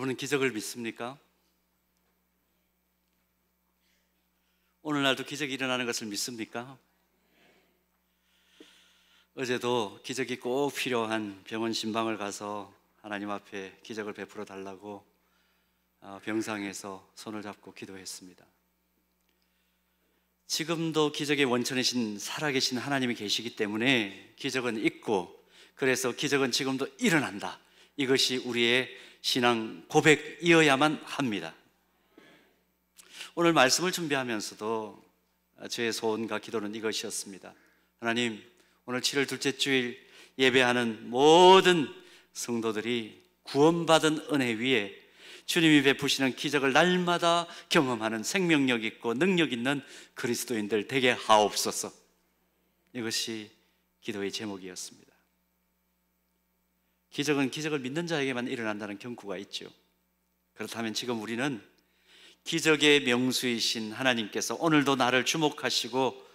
여러분은 기적을 믿습니까? 오늘날도 기적이 일어나는 것을 믿습니까? 어제도 기적이 꼭 필요한 병원 신방을 가서 하나님 앞에 기적을 베풀어 달라고 병상에서 손을 잡고 기도했습니다. 지금도 기적의 원천이신 살아계신 하나님이 계시기 때문에 기적은 있고, 그래서 기적은 지금도 일어난다. 이것이 우리의 신앙 고백이어야만 합니다. 오늘 말씀을 준비하면서도 저의 소원과 기도는 이것이었습니다. 하나님, 오늘 7월 둘째 주일 예배하는 모든 성도들이 구원받은 은혜 위에 주님이 베푸시는 기적을 날마다 경험하는 생명력 있고 능력 있는 그리스도인들 되게 하옵소서. 이것이 기도의 제목이었습니다. 기적은 기적을 믿는 자에게만 일어난다는 경고가 있죠. 그렇다면 지금 우리는 기적의 명수이신 하나님께서 오늘도 나를 주목하시고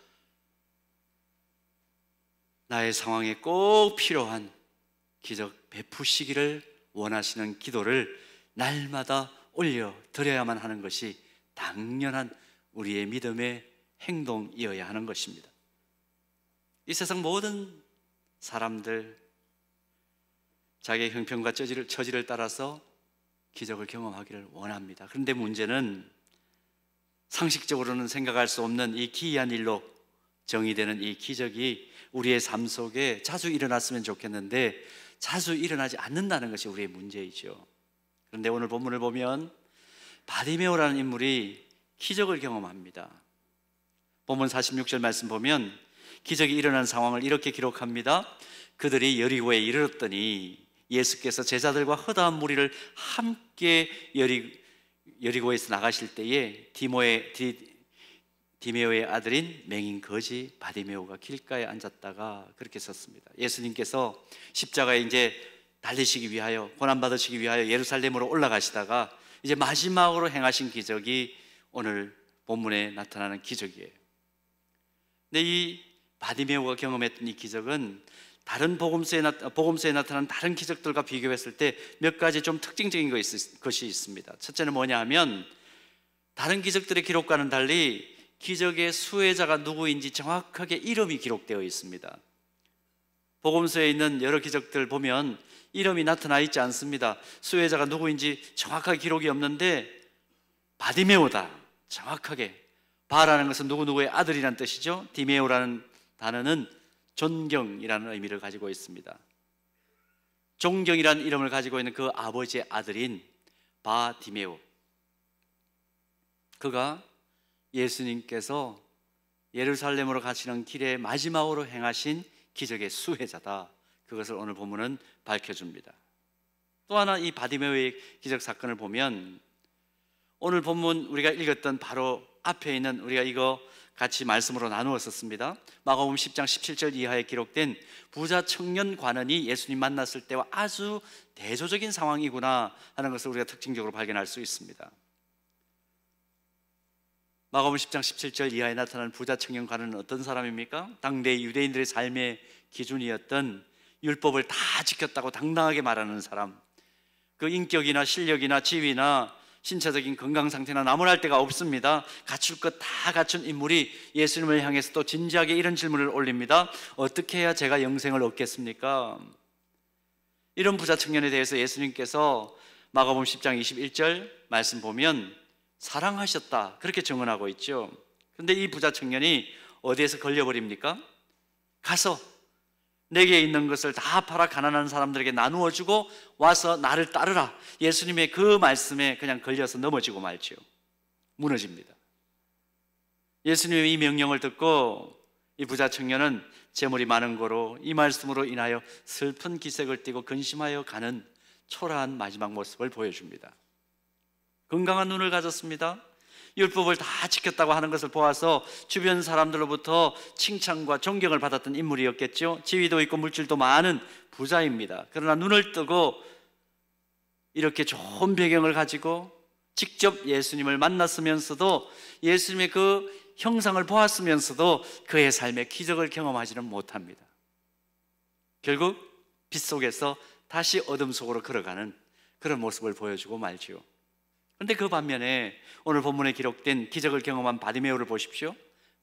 나의 상황에 꼭 필요한 기적 베푸시기를 원하시는 기도를 날마다 올려드려야만 하는 것이 당연한 우리의 믿음의 행동이어야 하는 것입니다. 이 세상 모든 사람들 자기의 형편과 처지를 따라서 기적을 경험하기를 원합니다. 그런데 문제는 상식적으로는 생각할 수 없는 이 기이한 일로 정의되는 이 기적이 우리의 삶 속에 자주 일어났으면 좋겠는데 자주 일어나지 않는다는 것이 우리의 문제이죠. 그런데 오늘 본문을 보면 바디메오라는 인물이 기적을 경험합니다. 본문 46절 말씀 보면 기적이 일어난 상황을 이렇게 기록합니다. 그들이 여리고에 이르렀더니 예수께서 제자들과 허다한 무리를 함께 여리고에서 나가실 때에 디메오의 아들인 맹인 거지 바디메오가 길가에 앉았다가 그렇게 썼습니다. 예수님께서 십자가에 이제 달리시기 위하여, 고난받으시기 위하여 예루살렘으로 올라가시다가 이제 마지막으로 행하신 기적이 오늘 본문에 나타나는 기적이에요. 근데 이 바디메오가 경험했던 이 기적은 다른 복음서에 나타난 다른 기적들과 비교했을 때 몇 가지 좀 특징적인 것이 있습니다. 첫째는 뭐냐 하면 다른 기적들의 기록과는 달리 기적의 수혜자가 누구인지 정확하게 이름이 기록되어 있습니다. 복음서에 있는 여러 기적들 보면 이름이 나타나 있지 않습니다. 수혜자가 누구인지 정확하게 기록이 없는데 바디메오다, 정확하게. 바라는 것은 누구누구의 아들이라는 뜻이죠. 디메오라는 단어는 존경이라는 의미를 가지고 있습니다. 존경이라는 이름을 가지고 있는 그 아버지의 아들인 바디메오, 그가 예수님께서 예루살렘으로 가시는 길에 마지막으로 행하신 기적의 수혜자다. 그것을 오늘 본문은 밝혀줍니다. 또 하나 이 바디메오의 기적 사건을 보면 오늘 본문 우리가 읽었던 바로 앞에 있는, 우리가 이거 같이 말씀으로 나누었었습니다. 마가복음 10장 17절 이하에 기록된 부자 청년 관원이 예수님 만났을 때와 아주 대조적인 상황이구나 하는 것을 우리가 특징적으로 발견할 수 있습니다. 마가복음 10장 17절 이하에 나타나는 부자 청년 관원은 어떤 사람입니까? 당대 유대인들의 삶의 기준이었던 율법을 다 지켰다고 당당하게 말하는 사람, 그 인격이나 실력이나 지위나 신체적인 건강 상태나 나무랄 데가 없습니다. 갖출 것 다 갖춘 인물이 예수님을 향해서 또 진지하게 이런 질문을 올립니다. 어떻게 해야 제가 영생을 얻겠습니까? 이런 부자 청년에 대해서 예수님께서 마가복음 10장 21절 말씀 보면 사랑하셨다, 그렇게 증언하고 있죠. 그런데 이 부자 청년이 어디에서 걸려버립니까? 가서 내게 있는 것을 다 팔아 가난한 사람들에게 나누어 주고 와서 나를 따르라. 예수님의 그 말씀에 그냥 걸려서 넘어지고 말죠. 무너집니다. 예수님의 이 명령을 듣고 이 부자 청년은 재물이 많은 거로 이 말씀으로 인하여 슬픈 기색을 띠고 근심하여 가는 초라한 마지막 모습을 보여줍니다. 건강한 눈을 가졌습니다. 율법을 다 지켰다고 하는 것을 보아서 주변 사람들로부터 칭찬과 존경을 받았던 인물이었겠죠. 지위도 있고 물질도 많은 부자입니다. 그러나 눈을 뜨고 이렇게 좋은 배경을 가지고 직접 예수님을 만났으면서도 예수님의 그 형상을 보았으면서도 그의 삶의 기적을 경험하지는 못합니다. 결국 빛 속에서 다시 어둠 속으로 걸어가는 그런 모습을 보여주고 말지요. 그런데 그 반면에 오늘 본문에 기록된 기적을 경험한 바디메오를 보십시오.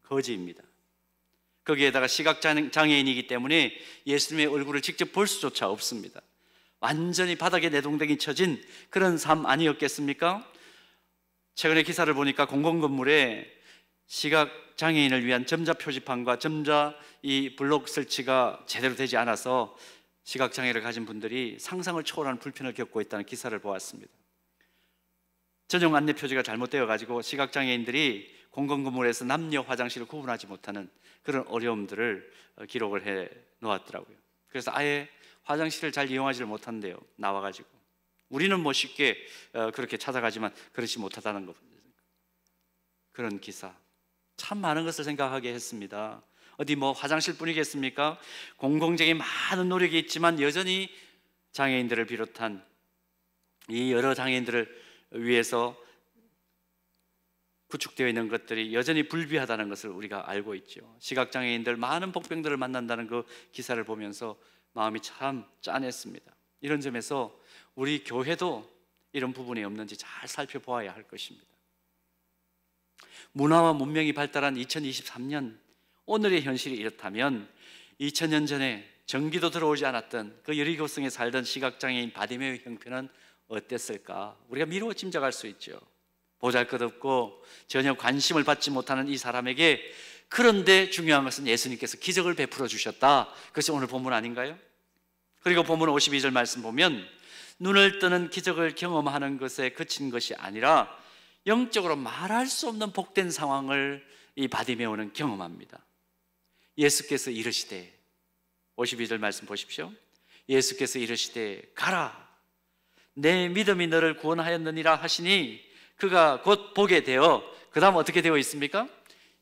거지입니다. 거기에다가 시각장애인이기 때문에 예수님의 얼굴을 직접 볼 수조차 없습니다. 완전히 바닥에 내동댕이 쳐진 그런 삶 아니었겠습니까? 최근에 기사를 보니까 공공건물에 시각장애인을 위한 점자 표지판과 점자 이 블록 설치가 제대로 되지 않아서 시각장애를 가진 분들이 상상을 초월하는 불편을 겪고 있다는 기사를 보았습니다. 전용 안내 표지가 잘못되어 가지고 시각장애인들이 공공건물에서 남녀 화장실을 구분하지 못하는 그런 어려움들을 기록을 해 놓았더라고요. 그래서 아예 화장실을 잘 이용하지를 못한대요. 나와가지고 우리는 뭐 쉽게 그렇게 찾아가지만 그렇지 못하다는 것. 그런 기사 참 많은 것을 생각하게 했습니다. 어디 뭐 화장실뿐이겠습니까? 공공적인 많은 노력이 있지만 여전히 장애인들을 비롯한 이 여러 장애인들을 위해서 구축되어 있는 것들이 여전히 불비하다는 것을 우리가 알고 있죠. 시각장애인들 많은 복병들을 만난다는 그 기사를 보면서 마음이 참 짠했습니다. 이런 점에서 우리 교회도 이런 부분이 없는지 잘 살펴보아야 할 것입니다. 문화와 문명이 발달한 2023년 오늘의 현실이 이렇다면 2000년 전에 전기도 들어오지 않았던 그 여리고성에 살던 시각장애인 바디메오의 형편은 어땠을까? 우리가 미루어 짐작할 수 있죠. 보잘것없고 전혀 관심을 받지 못하는 이 사람에게, 그런데 중요한 것은 예수님께서 기적을 베풀어 주셨다. 그것이 오늘 본문 아닌가요? 그리고 본문 52절 말씀 보면 눈을 뜨는 기적을 경험하는 것에 그친 것이 아니라 영적으로 말할 수 없는 복된 상황을 이 바디메오는 경험합니다. 예수께서 이르시되, 52절 말씀 보십시오. 예수께서 이르시되 가라, 내 믿음이 너를 구원하였느니라 하시니 그가 곧 보게 되어, 그 다음 어떻게 되어 있습니까?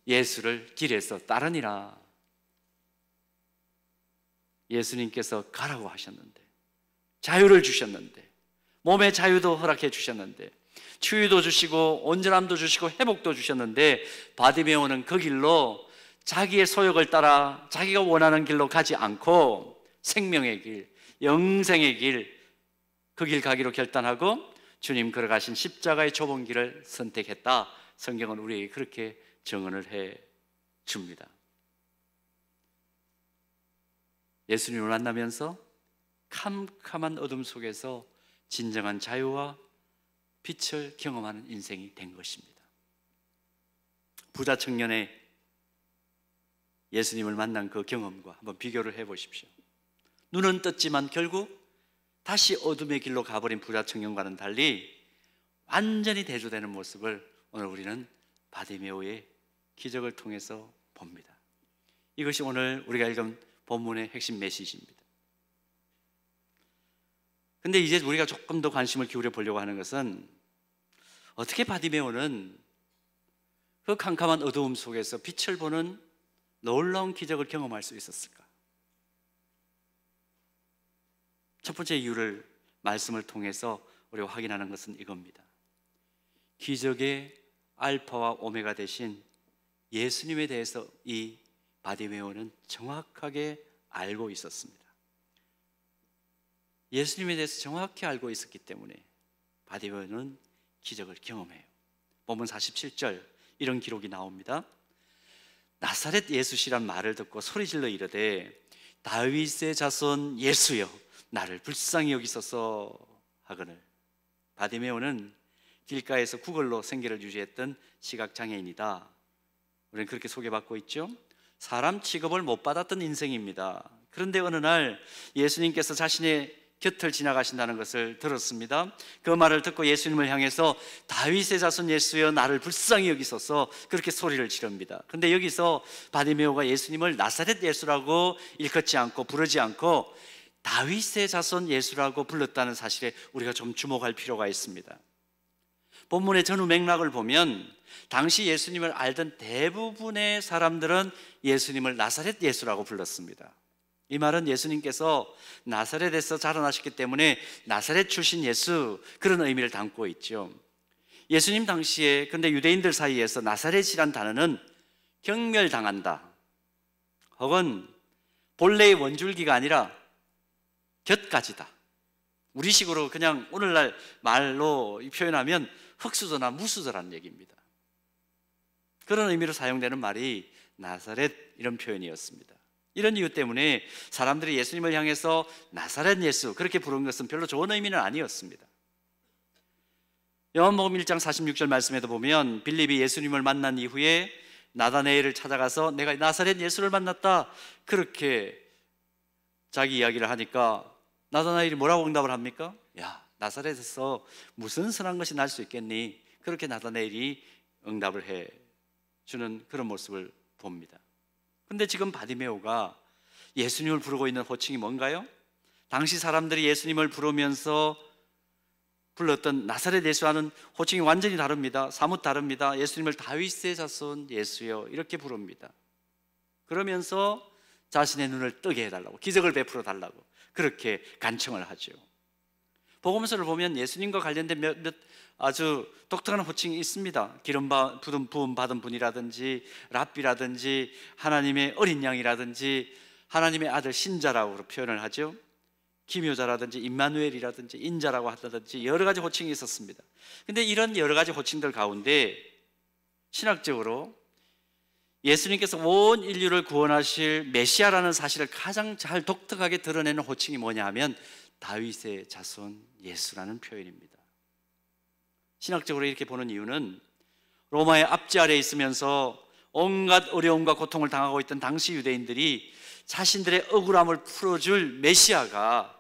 예수를 길에서 따르니라. 예수님께서 가라고 하셨는데, 자유를 주셨는데, 몸의 자유도 허락해 주셨는데, 치유도 주시고 온전함도 주시고 회복도 주셨는데, 바디메오는 그 길로 자기의 소욕을 따라 자기가 원하는 길로 가지 않고 생명의 길, 영생의 길, 그 길 가기로 결단하고 주님 걸어가신 십자가의 좁은 길을 선택했다. 성경은 우리에게 그렇게 증언을 해 줍니다. 예수님을 만나면서 캄캄한 어둠 속에서 진정한 자유와 빛을 경험하는 인생이 된 것입니다. 부자 청년의 예수님을 만난 그 경험과 한번 비교를 해보십시오. 눈은 떴지만 결국 다시 어둠의 길로 가버린 부자 청년과는 달리 완전히 대조되는 모습을 오늘 우리는 바디메오의 기적을 통해서 봅니다. 이것이 오늘 우리가 읽은 본문의 핵심 메시지입니다. 근데 이제 우리가 조금 더 관심을 기울여 보려고 하는 것은, 어떻게 바디메오는 그 캄캄한 어두움 속에서 빛을 보는 놀라운 기적을 경험할 수 있었을까? 첫 번째 이유를 말씀을 통해서 우리가 확인하는 것은 이겁니다. 기적의 알파와 오메가 되신 예수님에 대해서 이 바디메오는 정확하게 알고 있었습니다. 예수님에 대해서 정확히 알고 있었기 때문에 바디메오는 기적을 경험해요. 본문 47절 이런 기록이 나옵니다. 나사렛 예수시란 말을 듣고 소리질러 이르되 다윗의 자손 예수여 나를 불쌍히 여기소서 하거늘. 바디메오는 길가에서 구걸로 생계를 유지했던 시각장애인이다. 우리는 그렇게 소개받고 있죠. 사람 취급을 못 받았던 인생입니다. 그런데 어느 날 예수님께서 자신의 곁을 지나가신다는 것을 들었습니다. 그 말을 듣고 예수님을 향해서 다윗의 자손 예수여 나를 불쌍히 여기소서, 그렇게 소리를 지릅니다. 그런데 여기서 바디메오가 예수님을 나사렛 예수라고 일컫지 않고 부르지 않고 다윗의 자손 예수라고 불렀다는 사실에 우리가 좀 주목할 필요가 있습니다. 본문의 전후 맥락을 보면 당시 예수님을 알던 대부분의 사람들은 예수님을 나사렛 예수라고 불렀습니다. 이 말은 예수님께서 나사렛에서 자라나셨기 때문에 나사렛 출신 예수, 그런 의미를 담고 있죠. 예수님 당시에 근데 유대인들 사이에서 나사렛이란 단어는 경멸당한다, 혹은 본래의 원줄기가 아니라 곁가지다, 우리식으로 그냥 오늘날 말로 표현하면 흙수저나 무수저라는 얘기입니다. 그런 의미로 사용되는 말이 나사렛 이런 표현이었습니다. 이런 이유 때문에 사람들이 예수님을 향해서 나사렛 예수 그렇게 부른 것은 별로 좋은 의미는 아니었습니다. 요한복음 1장 46절 말씀에도 보면 빌립이 예수님을 만난 이후에 나다네엘을 찾아가서 내가 나사렛 예수를 만났다 그렇게 자기 이야기를 하니까 나다나엘이 뭐라고 응답을 합니까? 야, 나사렛에서 무슨 선한 것이 날 수 있겠니? 그렇게 나다나엘이 응답을 해 주는 그런 모습을 봅니다. 근데 지금 바디메오가 예수님을 부르고 있는 호칭이 뭔가요? 당시 사람들이 예수님을 부르면서 불렀던 나사렛 예수와는 호칭이 완전히 다릅니다. 사뭇 다릅니다. 예수님을 다윗의 자손 예수여 이렇게 부릅니다. 그러면서 자신의 눈을 뜨게 해달라고, 기적을 베풀어 달라고 그렇게 간청을 하죠. 복음서를 보면 예수님과 관련된 아주 독특한 호칭이 있습니다. 기름 부음 받은 분이라든지 랍비라든지 하나님의 어린 양이라든지 하나님의 아들 신자라고 표현을 하죠. 기묘자라든지 임마누엘이라든지 인자라고 하다든지 여러 가지 호칭이 있었습니다. 근데 이런 여러 가지 호칭들 가운데 신학적으로 예수님께서 온 인류를 구원하실 메시아라는 사실을 가장 잘 독특하게 드러내는 호칭이 뭐냐 하면 다윗의 자손 예수라는 표현입니다. 신학적으로 이렇게 보는 이유는 로마의 압제 아래에 있으면서 온갖 어려움과 고통을 당하고 있던 당시 유대인들이 자신들의 억울함을 풀어줄 메시아가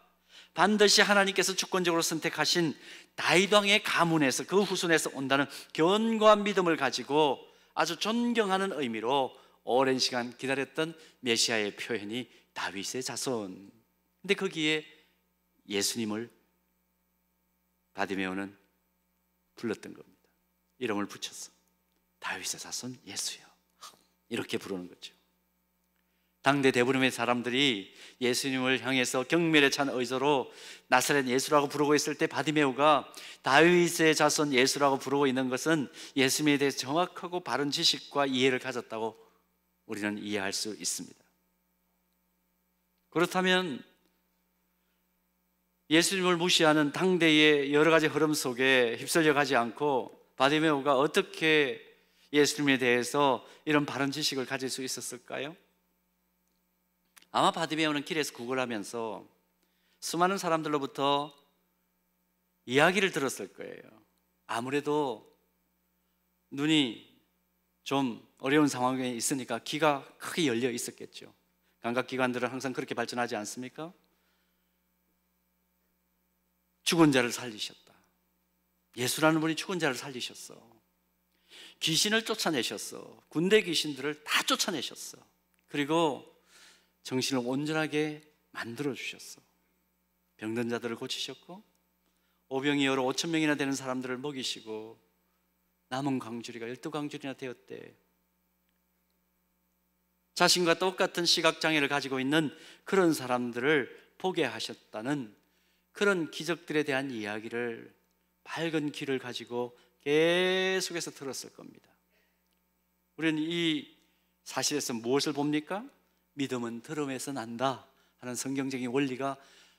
반드시 하나님께서 주권적으로 선택하신 다윗 왕의 가문에서 그 후손에서 온다는 견고한 믿음을 가지고 아주 존경하는 의미로 오랜 시간 기다렸던 메시아의 표현이 다윗의 자손. 근데 거기에 예수님을 바디메오는 불렀던 겁니다. 이름을 붙였어. 다윗의 자손 예수여. 이렇게 부르는 거죠. 당대 대부분의 사람들이 예수님을 향해서 경멸에 찬 의도로 나사렛 예수라고 부르고 있을 때 바디메오가 다윗의 자손 예수라고 부르고 있는 것은 예수님에 대해 정확하고 바른 지식과 이해를 가졌다고 우리는 이해할 수 있습니다. 그렇다면 예수님을 무시하는 당대의 여러 가지 흐름 속에 휩쓸려 가지 않고 바디메오가 어떻게 예수님에 대해서 이런 바른 지식을 가질 수 있었을까요? 아마 바디메오는 길에서 구걸하면서 수많은 사람들로부터 이야기를 들었을 거예요. 아무래도 눈이 좀 어려운 상황에 있으니까 귀가 크게 열려 있었겠죠. 감각기관들은 항상 그렇게 발전하지 않습니까? 죽은 자를 살리셨다. 예수라는 분이 죽은 자를 살리셨어. 귀신을 쫓아내셨어. 군대 귀신들을 다 쫓아내셨어. 그리고 정신을 온전하게 만들어주셨어. 병든 자들을 고치셨고 오병이 여러 5천 명이나 되는 사람들을 먹이시고 남은 광주리가 12광주리나 되었대. 자신과 똑같은 시각장애를 가지고 있는 그런 사람들을 보게 하셨다는 그런 기적들에 대한 이야기를 밝은 귀를 가지고 계속해서 들었을 겁니다. 우리는 이 사실에서 무엇을 봅니까? 믿음은 들음에서 난다 하는 성경적인 원리가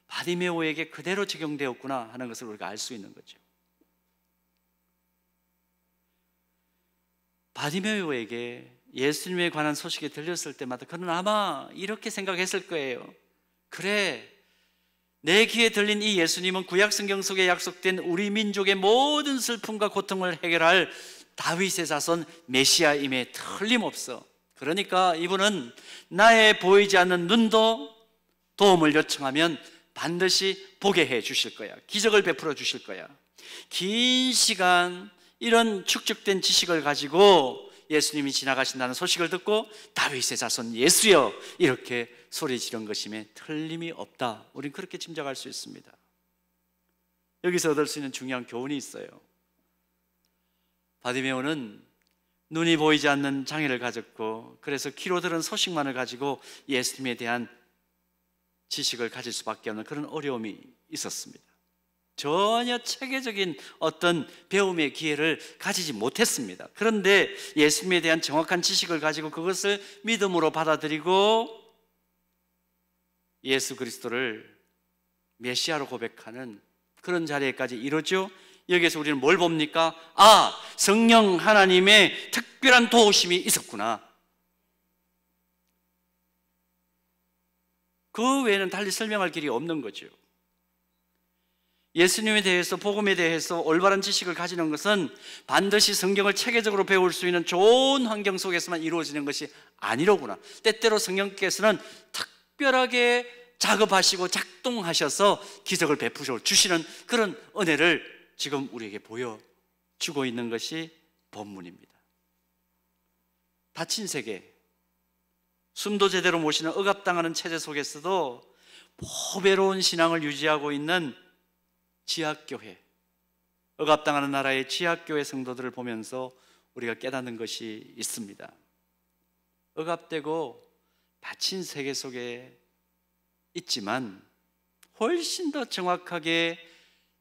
바디메오에게 그대로 적용되었구나 하는 것을 우리가 알 수 있는 거죠. 바디메오에게 예수님에 관한 소식이 들렸을 때마다 그는 아마 이렇게 생각했을 거예요. 그래, 내 귀에 들린 이 예수님은 구약 성경 속에 약속된 우리 민족의 모든 슬픔과 고통을 해결할 다윗의 자손 메시아임에 틀림없어. 그러니까 이분은 나의 보이지 않는 눈도 도움을 요청하면 반드시 보게 해 주실 거야. 기적을 베풀어 주실 거야. 긴 시간 이런 축적된 지식을 가지고 예수님이 지나가신다는 소식을 듣고 다윗의 자손 예수여 이렇게 소리 지른 것임에 틀림이 없다. 우린 그렇게 짐작할 수 있습니다. 여기서 얻을 수 있는 중요한 교훈이 있어요. 바디메오는 눈이 보이지 않는 장애를 가졌고 그래서 귀로 들은 소식만을 가지고 예수님에 대한 지식을 가질 수밖에 없는 그런 어려움이 있었습니다. 전혀 체계적인 어떤 배움의 기회를 가지지 못했습니다. 그런데 예수님에 대한 정확한 지식을 가지고 그것을 믿음으로 받아들이고 예수 그리스도를 메시아로 고백하는 그런 자리에까지 이르죠. 여기에서 우리는 뭘 봅니까? 아, 성령 하나님의 특별한 도우심이 있었구나. 그 외에는 달리 설명할 길이 없는 거죠. 예수님에 대해서, 복음에 대해서 올바른 지식을 가지는 것은 반드시 성경을 체계적으로 배울 수 있는 좋은 환경 속에서만 이루어지는 것이 아니로구나. 때때로 성령께서는 특별하게 작업하시고 작동하셔서 기적을 베푸셔 주시는 그런 은혜를 지금 우리에게 보여주고 있는 것이 본문입니다. 닫힌 세계, 숨도 제대로 못 쉬는 억압당하는 체제 속에서도 보배로운 신앙을 유지하고 있는 지하교회, 억압당하는 나라의 지하교회 성도들을 보면서 우리가 깨닫는 것이 있습니다. 억압되고 닫힌 세계 속에 있지만 훨씬 더 정확하게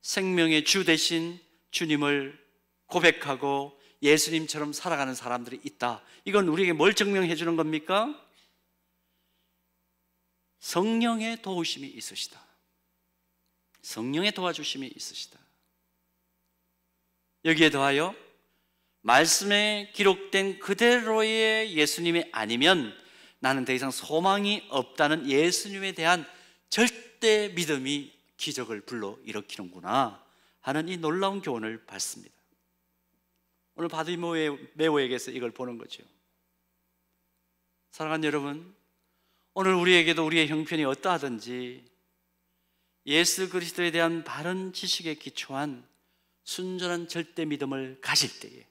생명의 주 되신 주님을 고백하고 예수님처럼 살아가는 사람들이 있다. 이건 우리에게 뭘 증명해 주는 겁니까? 성령의 도우심이 있으시다. 성령의 도와주심이 있으시다. 여기에 더하여 말씀에 기록된 그대로의 예수님이 아니면 나는 더 이상 소망이 없다는 예수님에 대한 절대 믿음이 기적을 불러 일으키는구나 하는 이 놀라운 교훈을 받습니다. 오늘 바디메오에게서 이걸 보는 거죠. 사랑하는 여러분, 오늘 우리에게도 우리의 형편이 어떠하든지 예수 그리스도에 대한 바른 지식에 기초한 순전한 절대 믿음을 가질 때에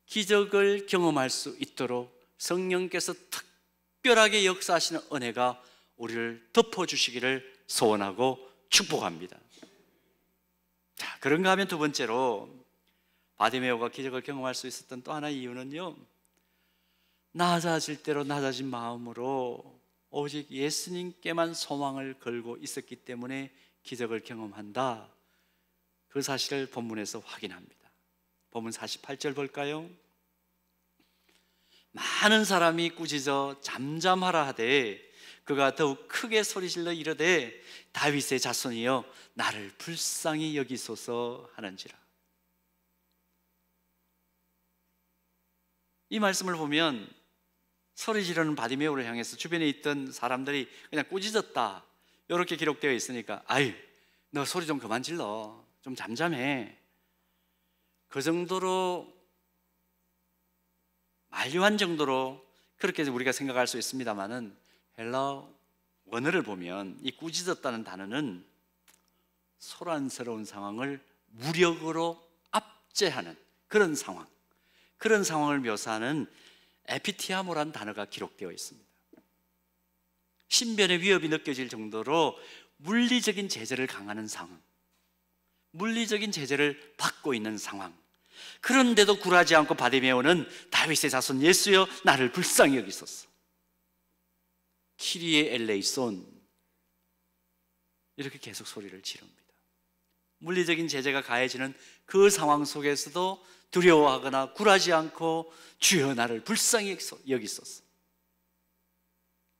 기적을 경험할 수 있도록 성령께서 특별하게 역사하시는 은혜가 우리를 덮어주시기를 소원하고 축복합니다. 자, 그런가 하면 두 번째로 바디메오가 기적을 경험할 수 있었던 또 하나의 이유는요, 낮아질 대로 낮아진 마음으로 오직 예수님께만 소망을 걸고 있었기 때문에 기적을 경험한다. 그 사실을 본문에서 확인합니다. 본문 48절 볼까요? 많은 사람이 꾸짖어 잠잠하라 하되 그가 더욱 크게 소리질러 이르되 다윗의 자손이여 나를 불쌍히 여기소서 하는지라. 이 말씀을 보면 소리 지르는 바디메오를 향해서 주변에 있던 사람들이 그냥 꾸짖었다 이렇게 기록되어 있으니까 아유, 너 소리 좀 그만 질러, 좀 잠잠해, 그 정도로 만류한 정도로 그렇게 우리가 생각할 수 있습니다만은 헬라 원어를 보면 이 꾸짖었다는 단어는 소란스러운 상황을 무력으로 압제하는 그런 상황, 그런 상황을 묘사하는 에피티아모라는 단어가 기록되어 있습니다. 신변의 위협이 느껴질 정도로 물리적인 제재를 강하는 상황, 물리적인 제재를 받고 있는 상황, 그런데도 굴하지 않고 바디메오는 다윗의 자손 예수여 나를 불쌍히 여기소서, 키리에 엘레이손, 이렇게 계속 소리를 지릅니다. 물리적인 제재가 가해지는 그 상황 속에서도 두려워하거나 굴하지 않고 주여 나를 불쌍히 여기소서,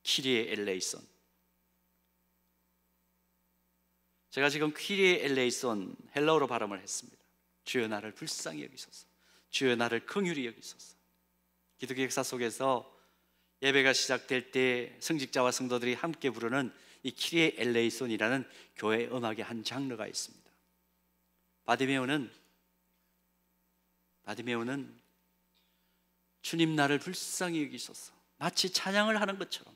키리에 엘레이손. 제가 지금 키리에 엘레이손 헬라어로 발음을 했습니다. 주여 나를 불쌍히 여기소서, 주여 나를 긍휼히 여기소서. 기독교 역사 속에서 예배가 시작될 때 성직자와 성도들이 함께 부르는 이 키리에 엘레이손이라는 교회 음악의 한 장르가 있습니다. 바디메오는 주님 나를 불쌍히 여기소서, 마치 찬양을 하는 것처럼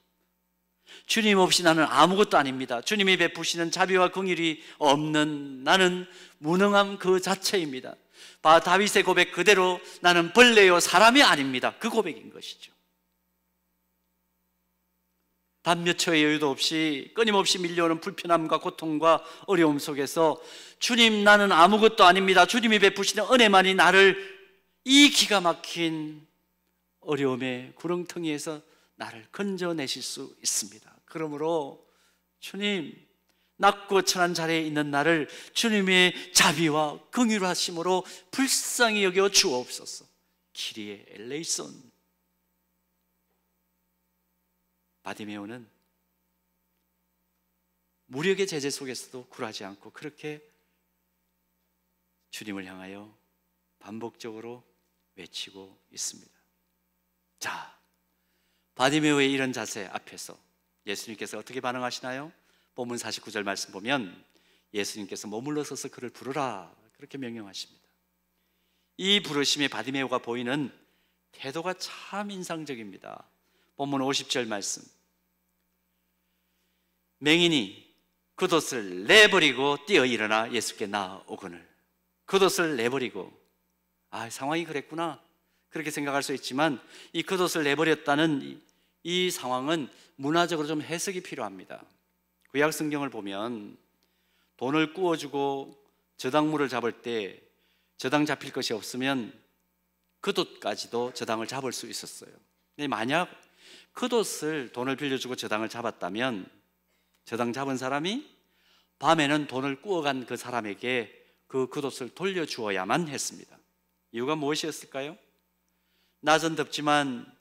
주님 없이 나는 아무것도 아닙니다, 주님이 베푸시는 자비와 긍휼이 없는 나는 무능함 그 자체입니다, 다윗의 고백 그대로 나는 벌레요 사람이 아닙니다, 그 고백인 것이죠. 단 몇 초의 여유도 없이 끊임없이 밀려오는 불편함과 고통과 어려움 속에서 주님 나는 아무것도 아닙니다, 주님이 베푸시는 은혜만이 나를 이 기가 막힌 어려움의 구렁텅이에서 나를 건져내실 수 있습니다. 그러므로 주님, 낮고 천한 자리에 있는 나를 주님의 자비와 긍휼하심으로 불쌍히 여겨 주옵소서. 키리에 엘레이손. 무력의 제재 속에서도 굴하지 않고 그렇게 주님을 향하여 반복적으로 외치고 있습니다. 자, 바디메오의 이런 자세 앞에서 예수님께서 어떻게 반응하시나요? 본문 49절 말씀 보면 예수님께서 머물러 서서 그를 부르라 그렇게 명령하십니다. 이 부르심에 바디메오가 보이는 태도가 참 인상적입니다. 본문 50절 말씀, 맹인이 겉옷을 내버리고 뛰어 일어나 예수께 나아오거늘. 겉옷을 내버리고, 상황이 그랬구나 그렇게 생각할 수 있지만 이 겉옷을 내버렸다는 이 상황은 문화적으로 좀 해석이 필요합니다. 구약 성경을 보면 돈을 구워주고 저당물을 잡을 때 저당 잡힐 것이 없으면 겉옷까지도 저당을 잡을 수 있었어요. 근데 만약 겉옷을 돈을 빌려주고 저당을 잡았다면 저당 잡은 사람이 밤에는 돈을 구워간 그 사람에게 그 겉옷을 돌려주어야만 했습니다. 이유가 무엇이었을까요? 낮은 덥지만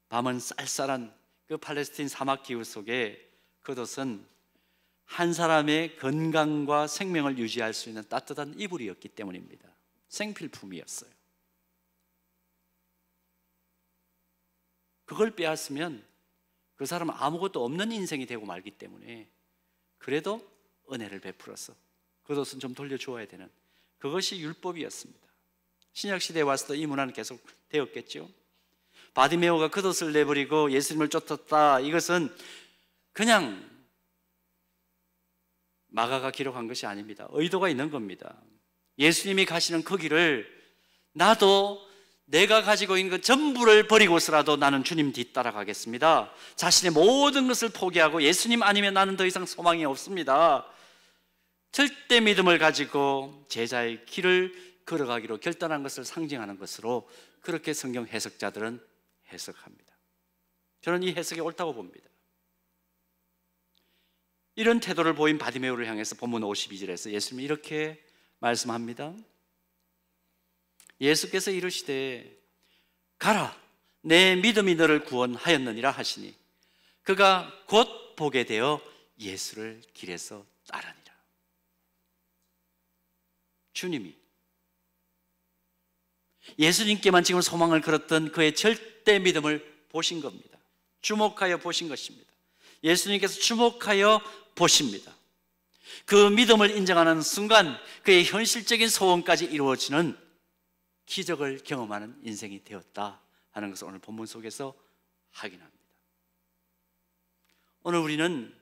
밤은 쌀쌀한 그 팔레스틴 사막 기후 속에 겉옷은 한 사람의 건강과 생명을 유지할 수 있는 따뜻한 이불이었기 때문입니다. 생필품이었어요. 그걸 빼앗으면 그 사람은 아무것도 없는 인생이 되고 말기 때문에 그래도 은혜를 베풀어서 겉옷은 좀 돌려주어야 되는, 그것이 율법이었습니다. 신약시대에 와서도 이 문화는 계속 되었겠죠. 바디메오가 겉옷을 내버리고 예수님을 쫓았다, 이것은 그냥 마가가 기록한 것이 아닙니다. 의도가 있는 겁니다. 예수님이 가시는 그 길을 나도 내가 가지고 있는 것 전부를 버리고서라도 나는 주님 뒤따라가겠습니다. 자신의 모든 것을 포기하고 예수님 아니면 나는 더 이상 소망이 없습니다. 절대 믿음을 가지고 제자의 길을 걸어가기로 결단한 것을 상징하는 것으로 그렇게 성경 해석자들은 해석합니다. 저는 이 해석이 옳다고 봅니다. 이런 태도를 보인 바디메오를 향해서 본문 52절에서 예수님이 이렇게 말씀합니다. 예수께서 이르시되 가라, 내 믿음이 너를 구원하였느니라 하시니 그가 곧 보게 되어 예수를 길에서 따르니라. 주님이 예수님께만 지금 소망을 걸었던 그의 절대 믿음을 보신 겁니다. 주목하여 보신 것입니다. 예수님께서 주목하여 보십니다. 그 믿음을 인정하는 순간 그의 현실적인 소원까지 이루어지는 기적을 경험하는 인생이 되었다 하는 것을 오늘 본문 속에서 확인합니다. 오늘 우리는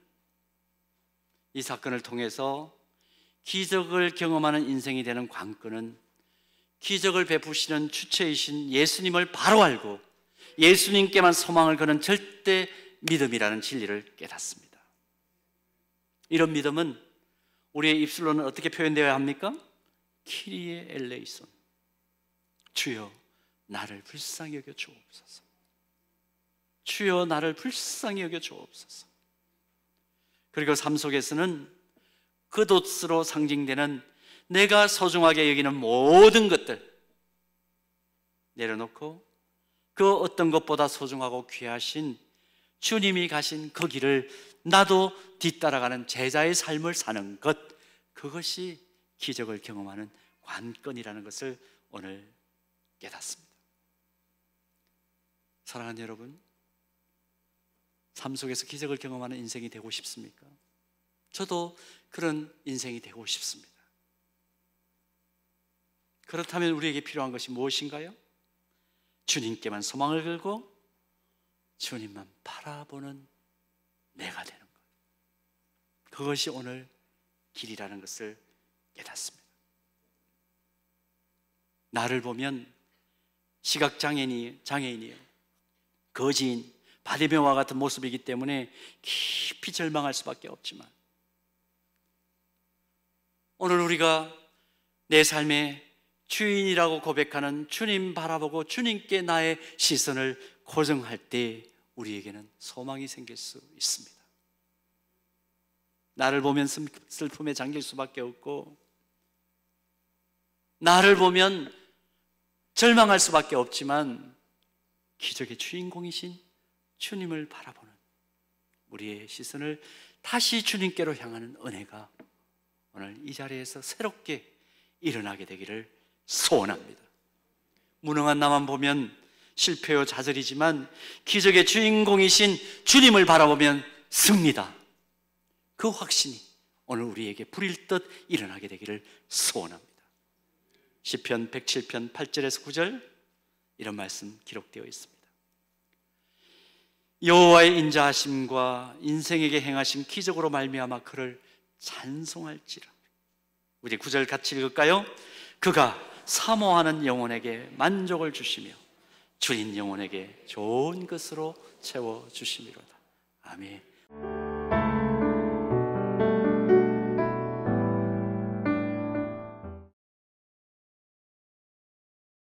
이 사건을 통해서 기적을 경험하는 인생이 되는 관건은 기적을 베푸시는 주체이신 예수님을 바로 알고 예수님께만 소망을 거는 절대 믿음이라는 진리를 깨닫습니다. 이런 믿음은 우리의 입술로는 어떻게 표현되어야 합니까? 키리에 엘레이손, 주여 나를 불쌍히 여겨 주옵소서. 주여 나를 불쌍히 여겨 주옵소서. 그리고 삶 속에서는 겉옷으로 상징되는 내가 소중하게 여기는 모든 것들 내려놓고 그 어떤 것보다 소중하고 귀하신 주님이 가신 그 길을 나도 뒤따라가는 제자의 삶을 사는 것, 그것이 기적을 경험하는 관건이라는 것을 오늘 깨닫습니다. 사랑하는 여러분, 삶 속에서 기적을 경험하는 인생이 되고 싶습니까? 저도 그런 인생이 되고 싶습니다. 그렇다면 우리에게 필요한 것이 무엇인가요? 주님께만 소망을 걸고 주님만 바라보는 내가 되는 것, 그것이 오늘 길이라는 것을 깨닫습니다. 나를 보면 시각장애인이에요, 거지인, 바디메오와 같은 모습이기 때문에 깊이 절망할 수밖에 없지만 오늘 우리가 내 삶의 주인이라고 고백하는 주님 바라보고 주님께 나의 시선을 고정할 때 우리에게는 소망이 생길 수 있습니다. 나를 보면 슬픔에 잠길 수밖에 없고 나를 보면 절망할 수밖에 없지만 기적의 주인공이신 주님을 바라보는 우리의 시선을 다시 주님께로 향하는 은혜가 오늘 이 자리에서 새롭게 일어나게 되기를 소원합니다. 무능한 나만 보면 실패요 좌절이지만 기적의 주인공이신 주님을 바라보면 승리다. 그 확신이 오늘 우리에게 불일 듯 일어나게 되기를 소원합니다. 시편 107편 8절에서 9절 이런 말씀 기록되어 있습니다. 여호와의 인자하심과 인생에게 행하신 기적으로 말미암아 그를 찬송할지라. 우리 9절 같이 읽을까요? 그가 사모하는 영혼에게 만족을 주시며 줄인 영혼에게 좋은 것으로 채워주심이로다. 아멘.